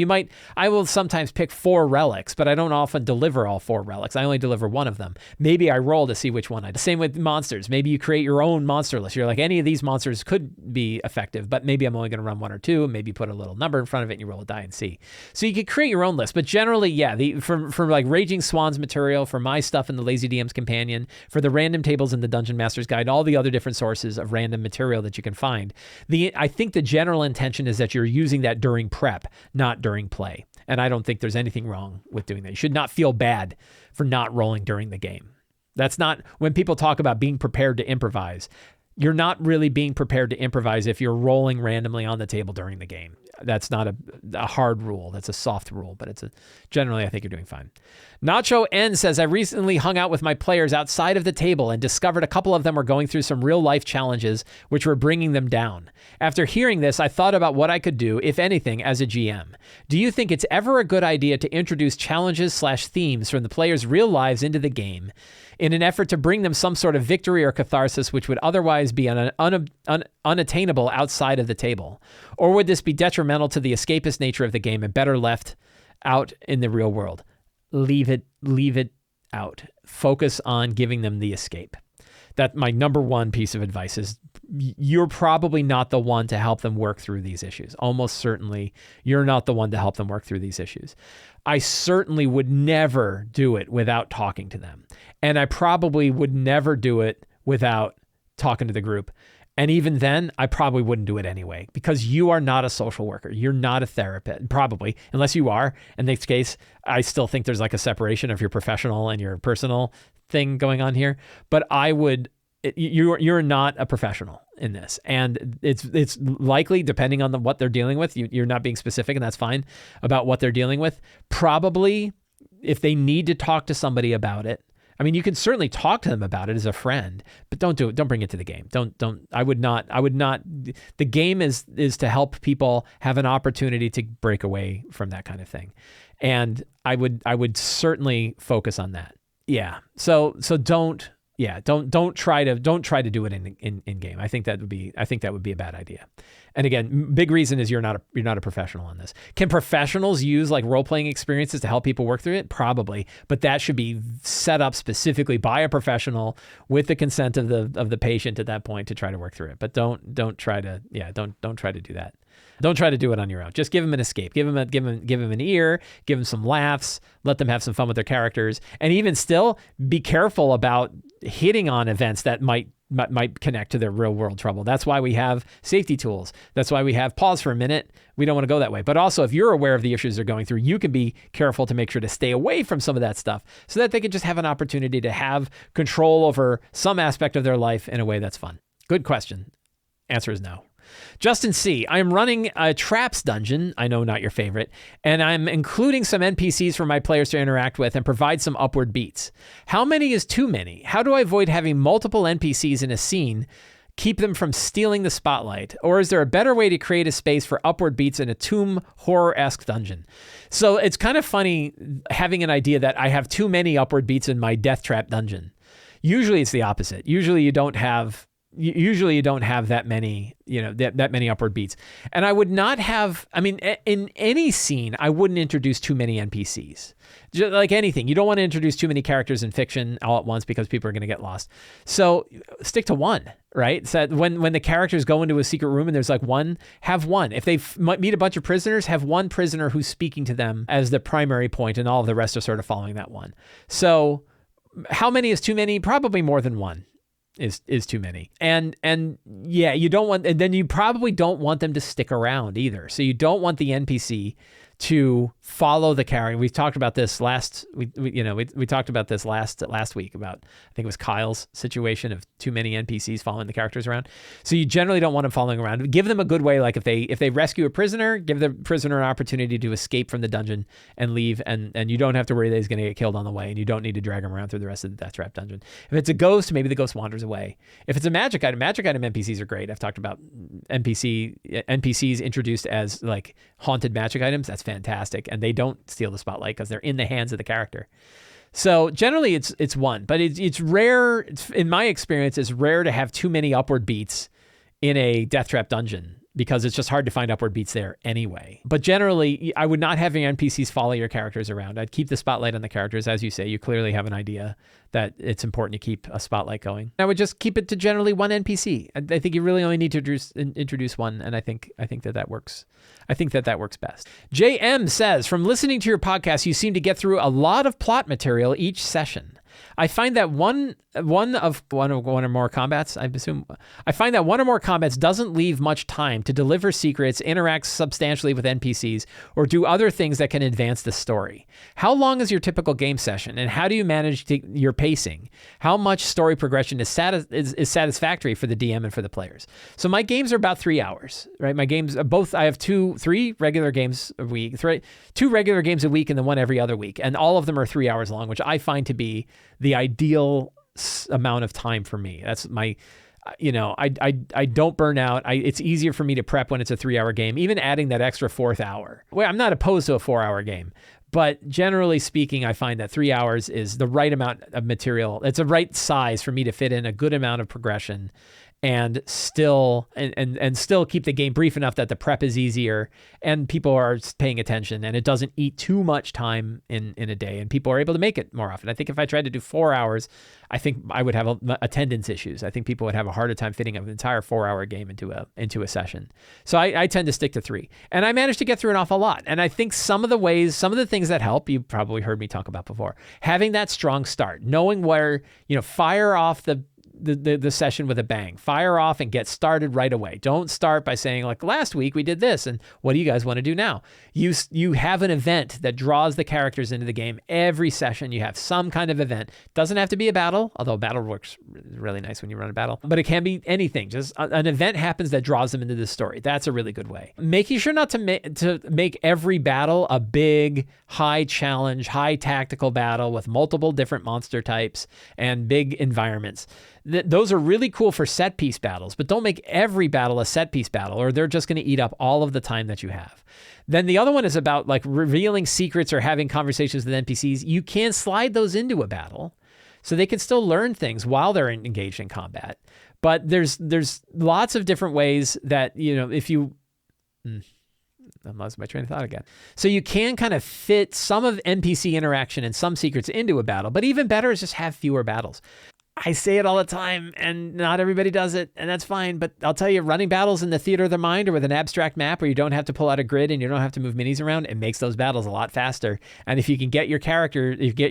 I will sometimes pick 4 relics, but I don't often deliver all 4 relics. I only deliver one of them. Maybe I roll to see which one Same with monsters. Maybe you create your own monster list. You're like, any of these monsters could be effective, but maybe I'm only going to run 1 or 2. Maybe put a little number in front of it and you roll a die and see. So you could create your own list, but generally, yeah, for like Raging Swan's material, for my stuff in the Lazy DM's Companion, for the random tables in the Dungeon Master's Guide, and all the other different sources of random material that you can find, I think the general intention is that you're using that during prep, not during play. And I don't think there's anything wrong with doing that. You should not feel bad for not rolling during the game. That's not, when people talk about being prepared to improvise, you're not really being prepared to improvise if you're rolling randomly on the table during the game. That's not a hard rule. That's a soft rule, but generally I think you're doing fine. Nacho N says, I recently hung out with my players outside of the table and discovered a couple of them were going through some real life challenges which were bringing them down. After hearing this, I thought about what I could do, if anything, as a GM. Do you think it's ever a good idea to introduce challenges/themes from the players' real lives into the game in an effort to bring them some sort of victory or catharsis which would otherwise be unattainable outside of the table? Or would this be detrimental to the escapist nature of the game and better left out in the real world? Leave it out. Focus on giving them the escape. that my number one piece of advice is you're probably not the one to help them work through these issues. Almost certainly you're not the one to help them work through these issues. I certainly would never do it without talking to them. And I probably would never do it without talking to the group. And even then, I probably wouldn't do it anyway, because you are not a social worker. You're not a therapist, probably, unless you are. In this case, I still think there's like a separation of your professional and your personal thing going on here. But you're not a professional in this. And it's likely, depending on what they're dealing with, you're not being specific, and that's fine, about what they're dealing with. Probably, if they need to talk to somebody about it, I mean, you can certainly talk to them about it as a friend, but don't do it. Don't bring it to the game. I would not, the game is to help people have an opportunity to break away from that kind of thing. And I would certainly focus on that. Yeah. So don't try to do it in game. I think that would be a bad idea. And again, big reason is you're not a professional on this. Can professionals use like role-playing experiences to help people work through it? Probably, but that should be set up specifically by a professional with the consent of the patient at that point to try to work through it. But don't try to do that. Don't try to do it on your own. Just give them an escape. Give them an ear. Give them some laughs. Let them have some fun with their characters. And even still, be careful about hitting on events that might connect to their real world trouble. That's why we have safety tools. That's why we have pause for a minute. We don't want to go that way. But also, if you're aware of the issues they're going through, you can be careful to make sure to stay away from some of that stuff so that they can just have an opportunity to have control over some aspect of their life in a way that's fun. Good question. Answer is no. Justin C., I'm running a traps dungeon, I know not your favorite, and I'm including some NPCs for my players to interact with and provide some upward beats. How many is too many? How do I avoid having multiple NPCs in a scene, keep them from stealing the spotlight? Or is there a better way to create a space for upward beats in a tomb horror-esque dungeon? So it's kind of funny having an idea that I have too many upward beats in my death trap dungeon. Usually it's the opposite. Usually you don't have that many, that many upward beats. And I would not have, in any scene, I wouldn't introduce too many NPCs. Just like anything, you don't want to introduce too many characters in fiction all at once because people are going to get lost. So stick to one, right? So when the characters go into a secret room and there's like one, have one. If they meet a bunch of prisoners, have one prisoner who's speaking to them as the primary point, and all of the rest are sort of following that one. So how many is too many? Probably more than one is too many. And yeah, you don't want, and then you probably don't want them to stick around either. So you don't want the NPC to follow the character. We talked about this last week about, I think it was Kyle's situation of too many NPCs following the characters around. So you generally don't want them following around. Give them a good way. Like if they rescue a prisoner, give the prisoner an opportunity to escape from the dungeon and leave. And you don't have to worry that he's going to get killed on the way, and you don't need to drag him around through the rest of the death trap dungeon. If it's a ghost, maybe the ghost wanders away. If it's a magic item NPCs are great. I've talked about NPCs introduced as like haunted magic items. That's fantastic. And they don't steal the spotlight because they're in the hands of the character. So generally it's one, but it's rare. In my experience, it's rare to have too many upward beats in a death trap dungeon because it's just hard to find upward beats there anyway. But generally, I would not have your NPCs follow your characters around. I'd keep the spotlight on the characters. As you say, you clearly have an idea that it's important to keep a spotlight going. I would just keep it to generally one NPC. I think you really only need to introduce one, and I think that works. I think that works best. JM says, from listening to your podcast, you seem to get through a lot of plot material each session. I find that one or more combats doesn't leave much time to deliver secrets, interact substantially with NPCs, or do other things that can advance the story. How long is your typical game session, and how do you manage your pacing? How much story progression is satisfactory for the DM and for the players? So my games are about 3 hours, right? My games I have two regular games a week, two regular games a week, and then one every other week, and all of them are 3 hours long, which I find to be the ideal amount of time for me. That's my, I don't burn out. It's easier for me to prep when it's a 3-hour game, even adding that extra 4th hour. Well, I'm not opposed to a 4-hour game, but generally speaking, I find that 3 hours is the right amount of material. It's a right size for me to fit in a good amount of progression and still still keep the game brief enough that the prep is easier and people are paying attention and it doesn't eat too much time in a day and people are able to make it more often. I think if I tried to do 4 hours, I think I would have attendance issues. I think people would have a harder time fitting an entire 4-hour game into a session. So I tend to stick to 3. And I managed to get through an awful lot. And I think some of the things that help, you probably heard me talk about before, having that strong start, knowing where, fire off the session with a bang. Fire off and get started right away. Don't start by saying like, last week we did this and what do you guys want to do now? You have an event that draws the characters into the game. Every session you have some kind of event. Doesn't have to be a battle, although a battle works really nice when you run a battle, but it can be anything. Just an event happens that draws them into the story. That's a really good way. Making sure not to make every battle a big, high challenge, high tactical battle with multiple different monster types and big environments. Those are really cool for set piece battles, but don't make every battle a set piece battle or they're just going to eat up all of the time that you have. Then the other one is about like revealing secrets or having conversations with NPCs. You can slide those into a battle so they can still learn things while they're engaged in combat. But there's lots of different ways that, if you... I'm losing my train of thought again. So you can kind of fit some of NPC interaction and some secrets into a battle, but even better is just have fewer battles. I say it all the time and not everybody does it and that's fine. But I'll tell you, running battles in the theater of the mind or with an abstract map where you don't have to pull out a grid and you don't have to move minis around, it makes those battles a lot faster. And if you can get your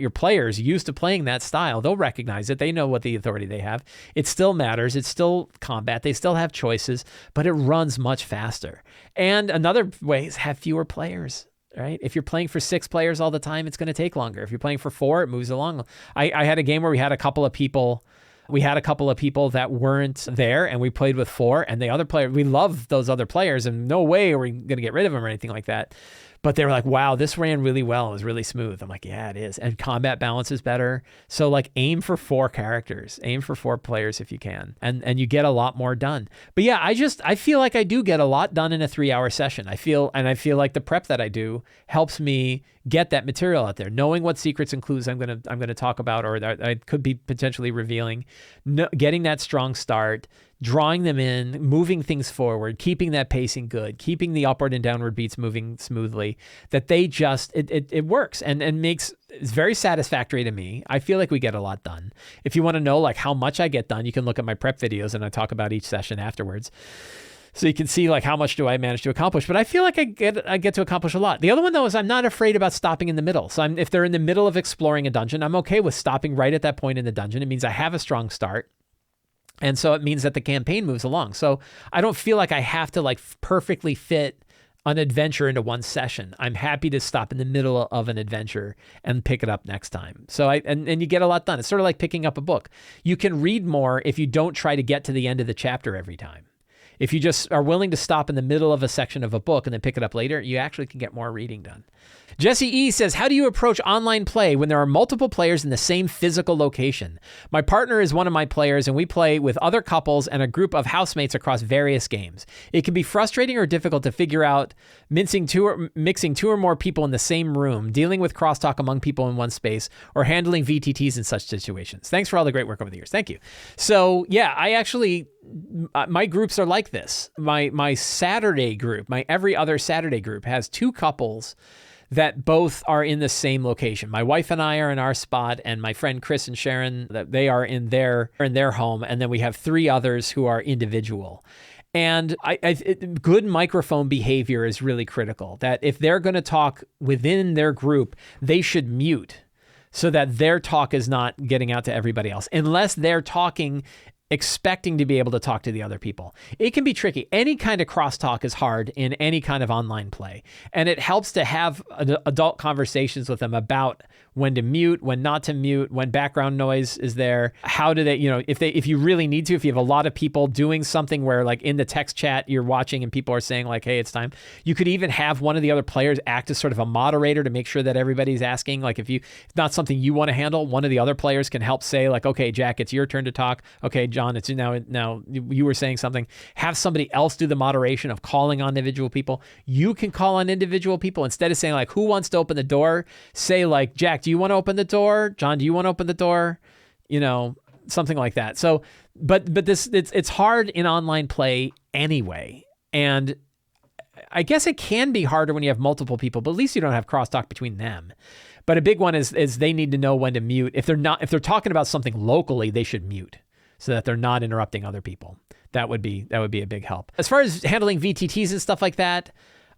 players used to playing that style, they'll recognize it. They know what the authority they have. It still matters. It's still combat. They still have choices, but it runs much faster. And another way is have fewer players. Right? If you're playing for 6 players all the time, it's going to take longer. If you're playing for 4, it moves along. I had a game where we had a couple of people that weren't there and we played with 4 and the other player, we love those other players and no way are we going to get rid of them or anything like that. But they were like, wow, this ran really well. It was really smooth. I'm like, yeah, it is. And combat balance is better. So like aim for 4 characters, aim for 4 players if you can. And you get a lot more done. But yeah, I feel like I do get a lot done in a 3-hour session. I feel like the prep that I do helps me get that material out there, knowing what secrets and clues I'm going to talk about or that I could be potentially revealing, getting that strong start, drawing them in, moving things forward, keeping that pacing good, keeping the upward and downward beats moving smoothly, that they just, it works and it's very satisfactory to me. I feel like we get a lot done. If you want to know like how much I get done, you can look at my prep videos and I talk about each session afterwards. So you can see like how much do I manage to accomplish, but I feel like I get to accomplish a lot. The other one though is I'm not afraid about stopping in the middle. So if they're in the middle of exploring a dungeon, I'm okay with stopping right at that point in the dungeon. It means I have a strong start. And so it means that the campaign moves along. So I don't feel like I have to like perfectly fit an adventure into one session. I'm happy to stop in the middle of an adventure and pick it up next time. So and you get a lot done. It's sort of like picking up a book. You can read more if you don't try to get to the end of the chapter every time. If you just are willing to stop in the middle of a section of a book and then pick it up later, you actually can get more reading done. Jesse E. says, how do you approach online play when there are multiple players in the same physical location? My partner is one of my players and we play with other couples and a group of housemates across various games. It can be frustrating or difficult to figure out mixing two or more people in the same room, dealing with crosstalk among people in one space, or handling VTTs in such situations. Thanks for all the great work over the years. Thank you. So yeah, my groups are like this. My Saturday group, my every other Saturday group has 2 couples that both are in the same location. My wife and I are in our spot, and my friend Chris and Sharon, they are in their home, and then we have 3 others who are individual. And good microphone behavior is really critical, that if they're going to talk within their group, they should mute so that their talk is not getting out to everybody else, unless they're talking expecting to be able to talk to the other people. It can be tricky. Any kind of crosstalk is hard in any kind of online play. And it helps to have adult conversations with them about when to mute, when not to mute, when background noise is there. How do they, if you really need to, if you have a lot of people doing something where like in the text chat you're watching and people are saying like, hey, it's time. You could even have one of the other players act as sort of a moderator to make sure that everybody's asking. Like if it's not something you want to handle, one of the other players can help say like, okay, Jack, it's your turn to talk. Okay, John, it's now you were saying something. Have somebody else do the moderation of calling on individual people. You can call on individual people instead of saying like, who wants to open the door? Say like, Jack, do you want to open the door? John, do you want to open the door? something like that. So, but it's hard in online play anyway. And I guess it can be harder when you have multiple people, but at least you don't have crosstalk between them. But a big one is they need to know when to mute. If they're talking about something locally, they should mute so that they're not interrupting other people. That would be a big help. As far as handling VTTs and stuff like that,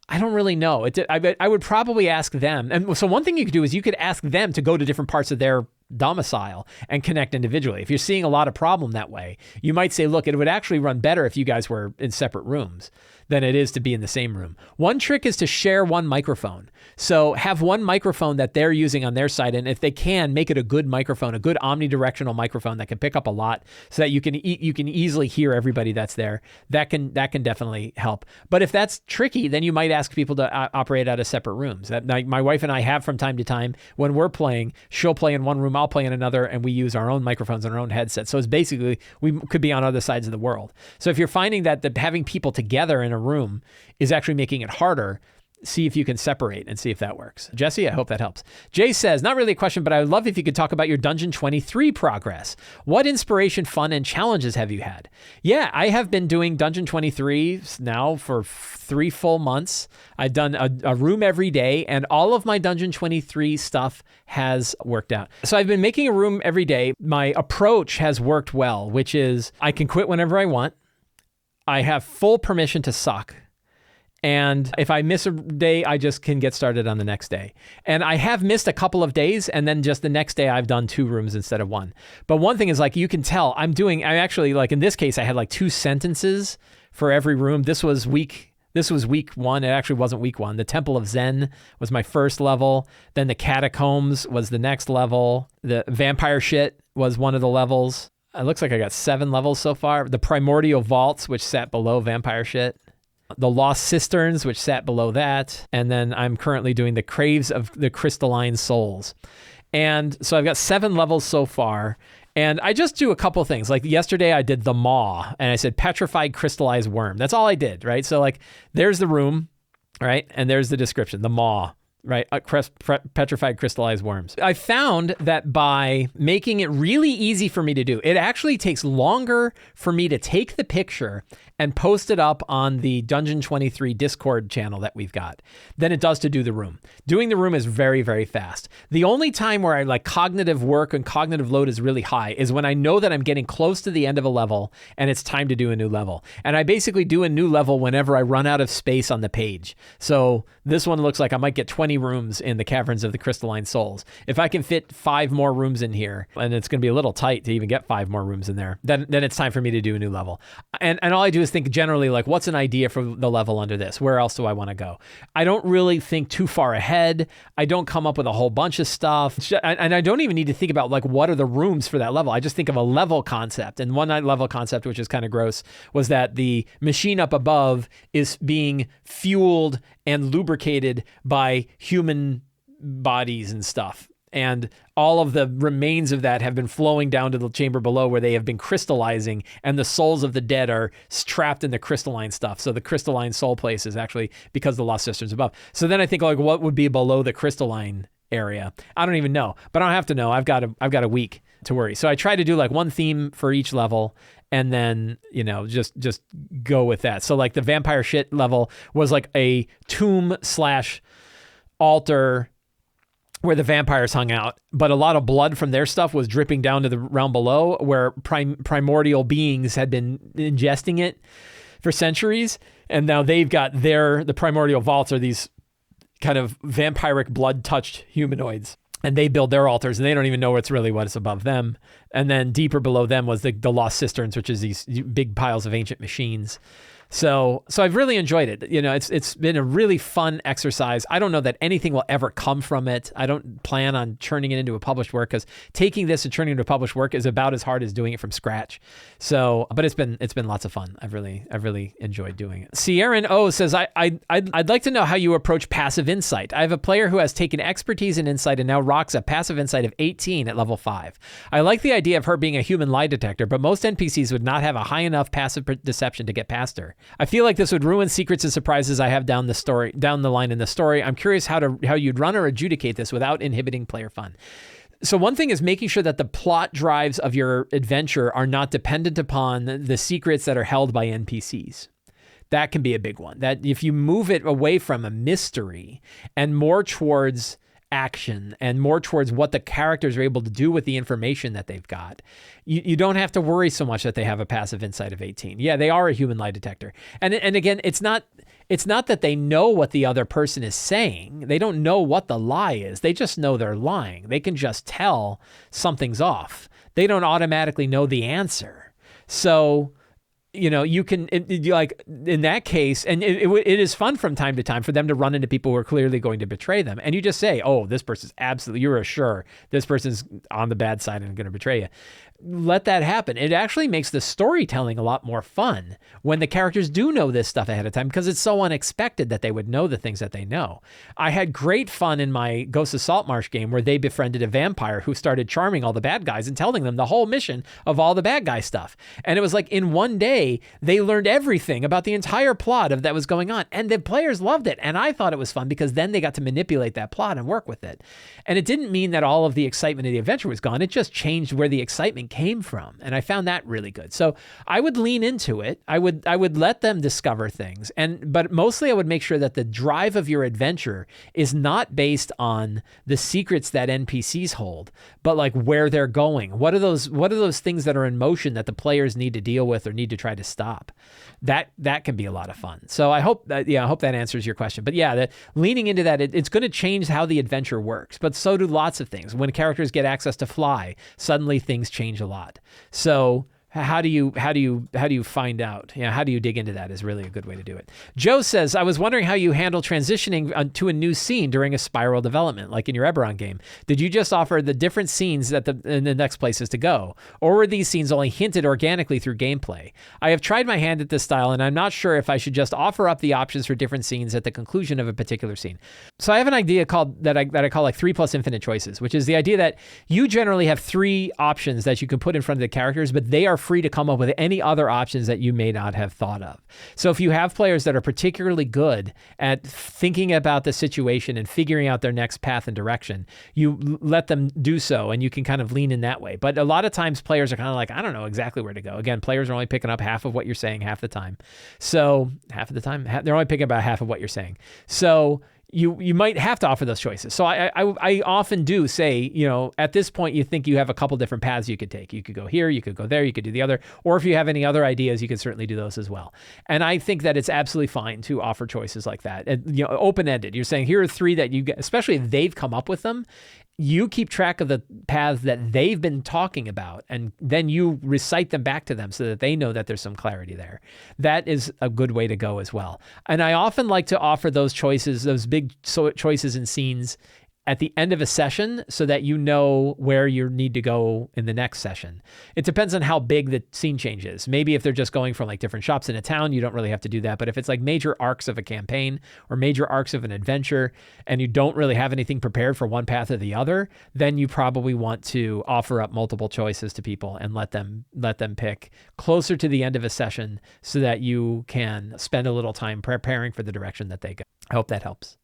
I don't really know. I would probably ask them. And so one thing you could do is you could ask them to go to different parts of their domicile and connect individually. If you're seeing a lot of problem that way, you might say, look, it would actually run better if you guys were in separate rooms than it is to be in the same room. One trick is to share one microphone. So have one microphone that they're using on their side, and if they can, make it a good microphone, a good omnidirectional microphone that can pick up a lot so that you can easily hear everybody that's there. That can definitely help. But if that's tricky, then you might ask people to operate out of separate rooms. My wife and I have from time to time when we're playing, she'll play in one room, I'll play in another, and we use our own microphones and our own headsets. So it's basically, we could be on other sides of the world. So if you're finding that having people together in a room is actually making it harder, see if you can separate and see if that works. Jesse, I hope that helps. Jay says, not really a question, but I would love if you could talk about your Dungeon 23 progress. What inspiration, fun, and challenges have you had? Yeah, I have been doing Dungeon 23 now for 3 full months. I've done a room every day, and all of my Dungeon 23 stuff has worked out. So I've been making a room every day. My approach has worked well, which is I can quit whenever I want. I have full permission to suck. And if I miss a day, I just can get started on the next day. And I have missed a couple of days, and then just the next day I've done 2 rooms instead of 1. But one thing is, like, you can tell I actually, like in this case, I had like 2 sentences for every room. This was week 1. It actually wasn't week 1. The Temple of Zen was my first level. Then the Catacombs was the next level. The Vampire shit was one of the levels. It looks like I got 7 levels so far. The Primordial Vaults, which sat below Vampire shit. The Lost Cisterns, which sat below that. And then I'm currently doing the Craves of the Crystalline Souls. And so I've got 7 levels so far. And I just do a couple things. Like yesterday I did the Maw, and I said Petrified Crystallized Worm. That's all I did, right? So like there's the room, right? And there's the description, the Maw. Right, petrified crystallized worms. I found that by making it really easy for me to do, it actually takes longer for me to take the picture and post it up on the Dungeon 23 Discord channel that we've got than it does to do the room. Doing the room is very, very fast. The only time where I like cognitive work and cognitive load is really high is when I know that I'm getting close to the end of a level and it's time to do a new level. And I basically do a new level whenever I run out of space on the page. So this one looks like I might get 20 rooms in the Caverns of the Crystalline Souls. If I can fit 5 more rooms in here, and it's going to be a little tight to even get 5 more rooms in there, then it's time for me to do a new level. And all I do is think generally like, what's an idea for the level under this? Where else do I want to go? I don't really think too far ahead. I don't come up with a whole bunch of stuff. And I don't even need to think about like, what are the rooms for that level? I just think of a level concept. And one level concept, which is kind of gross, was that the machine up above is being fueled and lubricated by human bodies and stuff. And all of the remains of that have been flowing down to the chamber below where they have been crystallizing, and the souls of the dead are trapped in the crystalline stuff. So the crystalline soul place is actually because the Lost Cisterns above. So then I think like, what would be below the crystalline area? I don't even know, but I don't have to know. I've got a week to worry. So I try to do like one theme for each level, and then, you know, just go with that. So like the vampire shit level was like a tomb/altar where the vampires hung out, but a lot of blood from their stuff was dripping down to the realm below where primordial beings had been ingesting it for centuries. And now they've got the primordial vaults are these kind of vampiric blood-touched humanoids. And they build their altars, and they don't even know what's above them. And then deeper below them was the Lost Cisterns, which is these big piles of ancient machines. So I've really enjoyed it. You know, it's been a really fun exercise. I don't know that anything will ever come from it. I don't plan on turning it into a published work, because taking this and turning it into a published work is about as hard as doing it from scratch. So, but it's been lots of fun. I've really enjoyed doing it. Sierra O says, I'd like to know how you approach passive insight. I have a player who has taken expertise in insight and now rocks a passive insight of 18 at level 5. I like the idea of her being a human lie detector, but most NPCs would not have a high enough passive deception to get past her. I feel like this would ruin secrets and surprises I have down the line in the story. I'm curious how you'd run or adjudicate this without inhibiting player fun. So one thing is making sure that the plot drives of your adventure are not dependent upon the secrets that are held by NPCs. That can be a big one. That if you move it away from a mystery and more towards action and more towards what the characters are able to do with the information that they've got, you don't have to worry so much that they have a passive insight of 18. Yeah, they are a human lie detector. And again, it's not that they know what the other person is saying. They don't know what the lie is. They just know they're lying. They can just tell something's off. They don't automatically know the answer. So, you can, like in that case, and it is fun from time to time for them to run into people who are clearly going to betray them. And you just say, oh, this person's absolutely, you're sure this person's on the bad side and going to betray you. Let that happen. It actually makes the storytelling a lot more fun when the characters do know this stuff ahead of time, because it's so unexpected that they would know the things that they know. I had great fun in my Ghost of Saltmarsh game where they befriended a vampire who started charming all the bad guys and telling them the whole mission of all the bad guy stuff. And it was like in one day, they learned everything about the entire plot of that was going on. And the players loved it. And I thought it was fun because then they got to manipulate that plot and work with it. And it didn't mean that all of the excitement of the adventure was gone. It just changed where the excitement came from. And I found that really good. So I would lean into it. I would let them discover things. But mostly I would make sure that the drive of your adventure is not based on the secrets that NPCs hold, but like where they're going. What are those things that are in motion that the players need to deal with or need to try to stop? That can be a lot of fun. So I hope that answers your question. But yeah, leaning into that, it's going to change how the adventure works. But so do lots of things. When characters get access to fly, suddenly things change a lot. So how do you find out? How do you dig into that is really a good way to do it. Joe says, I was wondering how you handle transitioning to a new scene during a spiral development, like in your Eberron game. Did you just offer the different scenes in the next places to go? Or were these scenes only hinted organically through gameplay? I have tried my hand at this style, and I'm not sure if I should just offer up the options for different scenes at the conclusion of a particular scene. So I have an idea that I call like 3 plus infinite choices, which is the idea that you generally have 3 options that you can put in front of the characters, but they are free to come up with any other options that you may not have thought of. So if you have players that are particularly good at thinking about the situation and figuring out their next path and direction, you let them do so, and you can kind of lean in that way. But a lot of times players are kind of like, I don't know exactly where to go. Again, players are only picking up half of what you're saying half the time. So they're only picking about half of what you're saying. So you might have to offer those choices. So I often do say, at this point, you think you have a couple different paths you could take. You could go here, you could go there, you could do the other. Or if you have any other ideas, you could certainly do those as well. And I think that it's absolutely fine to offer choices like that. Open-ended. You're saying, here are 3 that you get, especially if they've come up with them. You keep track of the paths that they've been talking about, and then you recite them back to them so that they know that there's some clarity there. That is a good way to go as well. And I often like to offer those choices, those big choices and scenes at the end of a session so that you know where you need to go in the next session. It depends on how big the scene change is. Maybe if they're just going from like different shops in a town, you don't really have to do that. But if it's like major arcs of a campaign or major arcs of an adventure and you don't really have anything prepared for one path or the other, then you probably want to offer up multiple choices to people and let them pick closer to the end of a session so that you can spend a little time preparing for the direction that they go. I hope that helps.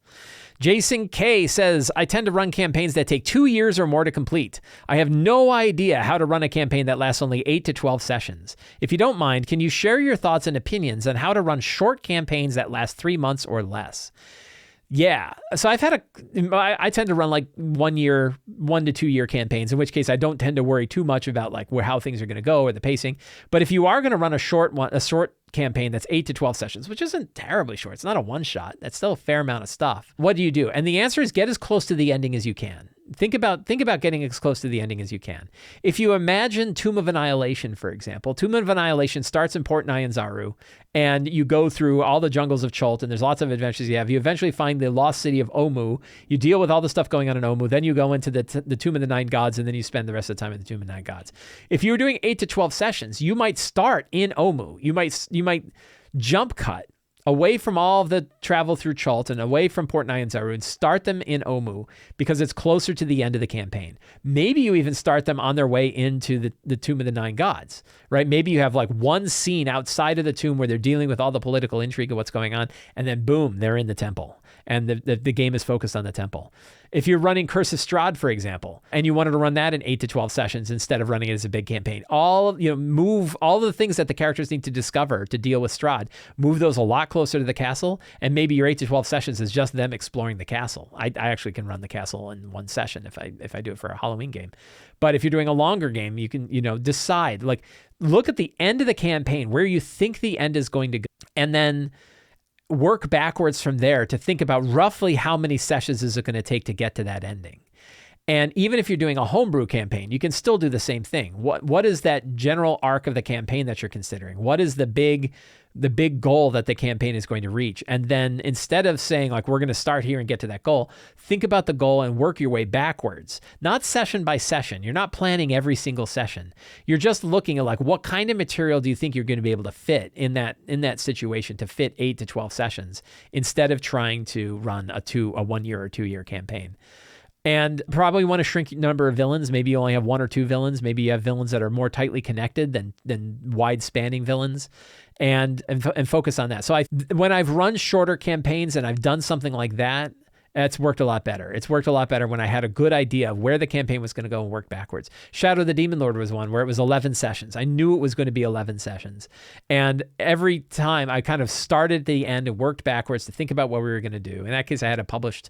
Jason K says, I tend to run campaigns that take 2 years or more to complete. I have no idea how to run a campaign that lasts only 8 to 12 sessions. If you don't mind, can you share your thoughts and opinions on how to run short campaigns that last 3 months or less? Yeah. So I tend to run like 1 to 2 year campaigns, in which case I don't tend to worry too much about like how things are going to go or the pacing. But if you are going to run a short campaign that's 8 to 12 sessions, which isn't terribly short, it's not a one shot, that's still a fair amount of stuff. What do you do? And the answer is get as close to the ending as you can. Think about getting as close to the ending as you can. If you imagine Tomb of Annihilation, for example, Tomb of Annihilation starts in Port Nyanzaru, and you go through all the jungles of Chult, and there's lots of adventures you have. You eventually find the lost city of Omu. You deal with all the stuff going on in Omu. Then you go into the Tomb of the Nine Gods, and then you spend the rest of the time in the Tomb of the Nine Gods. If you were doing 8 to 12 sessions, you might start in Omu. You might jump cut away from all of the travel through Chult and away from Port Nyanzaru and start them in Omu because it's closer to the end of the campaign. Maybe you even start them on their way into the Tomb of the Nine Gods, right? Maybe you have like one scene outside of the tomb where they're dealing with all the political intrigue of what's going on, and then boom, they're in the temple. and the game is focused on the temple. If you're running Curse of Strahd, for example, and you wanted to run that in 8 to 12 sessions instead of running it as a big campaign, move all the things that the characters need to discover to deal with Strahd, move those a lot closer to the castle, and maybe your 8 to 12 sessions is just them exploring the castle. I actually can run the castle in one session if I do it for a Halloween game. But if you're doing a longer game, you can, decide, like, look at the end of the campaign, where you think the end is going to go, and then work backwards from there to think about roughly how many sessions is it going to take to get to that ending. And even if you're doing a homebrew campaign, you can still do the same thing. What is that general arc of the campaign that you're considering? What is the big goal that the campaign is going to reach? And then instead of saying, like, we're going to start here and get to that goal, think about the goal and work your way backwards, not session by session. You're not planning every single session. You're just looking at, like, what kind of material do you think you're going to be able to fit in that situation to fit 8 to 12 sessions, instead of trying to run a 1 year or 2 year campaign. And probably want to shrink the number of villains. Maybe you only have 1 or 2 villains. Maybe you have villains that are more tightly connected than wide-spanning villains, and focus on that. So when I've run shorter campaigns and I've done something like that, it's worked a lot better. It's worked a lot better when I had a good idea of where the campaign was going to go and work backwards. Shadow of the Demon Lord was one where it was 11 sessions. I knew it was going to be 11 sessions. And every time I kind of started at the end and worked backwards to think about what we were going to do. In that case, I had a published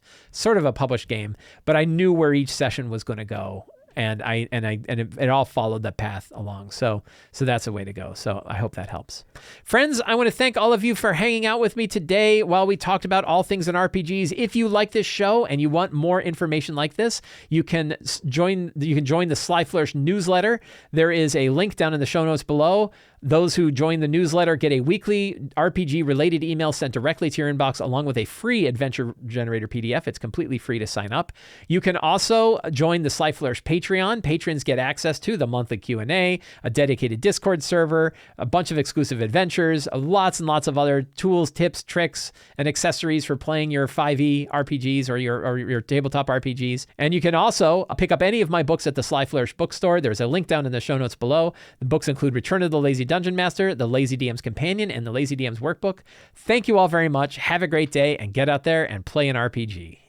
game, but I knew where each session was going to go. And it all followed that path along. So that's a way to go. So I hope that helps. Friends, I want to thank all of you for hanging out with me today while we talked about all things in RPGs. If you like this show and you want more information like this, you can join the Sly Flourish newsletter. There is a link down in the show notes below. Those who join the newsletter get a weekly RPG-related email sent directly to your inbox, along with a free Adventure Generator PDF. It's completely free to sign up. You can also join the Sly Flourish Patreon. Patrons get access to the monthly Q&A, a dedicated Discord server, a bunch of exclusive adventures, lots and lots of other tools, tips, tricks, and accessories for playing your 5e RPGs or your tabletop RPGs. And you can also pick up any of my books at the Sly Flourish bookstore. There's a link down in the show notes below. The books include Return of the Lazy Dungeon Master, The Lazy DM's Companion, and The Lazy DM's Workbook. Thank you all very much. Have a great day, and get out there and play an RPG.